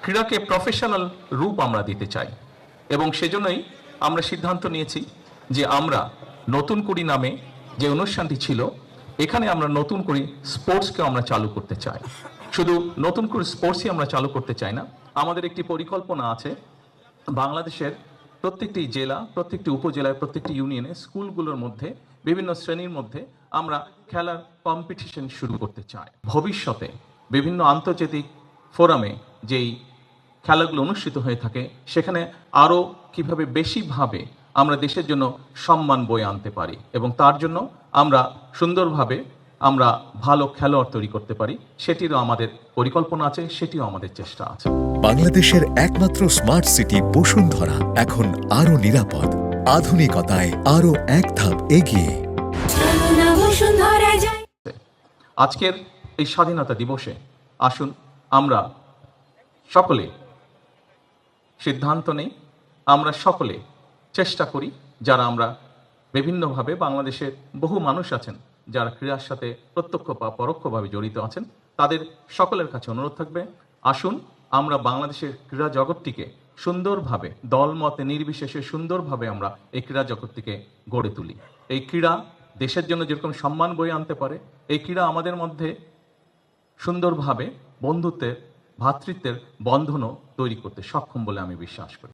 ক্রীড়াকে professional রূপ আমরা দিতে চাই এবং সেজন্যই আমরা সিদ্ধান্ত নিয়েছি যে আমরা নতুন কুড়ি নামে যে অনুষ্ঠানটি ছিল এখানে আমরা নতুন করে স্পোর্টসকে আমরা চালু করতে চাই। শুধু নতুন করে স্পোর্টসই আমরা চালু করতে চাই না, আমাদের একটি পরিকল্পনা আছে বাংলাদেশের প্রত্যেকটি জেলা, প্রত্যেকটি উপজেলায়, প্রত্যেকটি ইউনিয়নে, স্কুলগুলোর মধ্যে, বিভিন্ন শ্রেণীর মধ্যে আমরা খেলার কম্পিটিশন শুরু করতে চাই। ভবিষ্যতে বিভিন্ন আন্তর্জাতিক ফোরামে যেই খেলাগুলো অনুষ্ঠিত হয়ে থাকে সেখানে আরও কিভাবে বেশিভাবে আমরা দেশের জন্য সম্মান বয়ে আনতে পারি এবং তার জন্য আমরা সুন্দরভাবে আমরা ভালো খেলোয়াড় তৈরি করতে পারি, সেটিরও আমাদের পরিকল্পনা আছে, সেটিও আমাদের চেষ্টা আছে। বাংলাদেশের একমাত্র স্মার্ট সিটি বসুন্ধরা এখন আরো নিরাপদ, আধুনিকতায় আরো এক ধাপ এগিয়ে। আজকের এই স্বাধীনতা দিবসে আসুন আমরা সকলে সিদ্ধান্ত নেই, আমরা সকলে চেষ্টা করি, যারা আমরা বিভিন্নভাবে বাংলাদেশের বহু মানুষ আছেন যারা ক্রীড়ার সাথে প্রত্যক্ষ বা পরোক্ষভাবে জড়িত আছেন, তাদের সকলের কাছে অনুরোধ থাকবে, আসুন আমরা বাংলাদেশের ক্রীড়া জগৎটিকে সুন্দরভাবে দলমতে নির্বিশেষে সুন্দরভাবে আমরা এই ক্রীড়া জগৎটিকে গড়ে তুলি। এই ক্রীড়া দেশের জন্য যেরকম সম্মান বয়ে আনতে পারে, এই ক্রীড়া আমাদের মধ্যে সুন্দরভাবে বন্ধুত্বের, ভ্রাতৃত্বের বন্ধনও তৈরি করতে সক্ষম বলে আমি বিশ্বাস করি।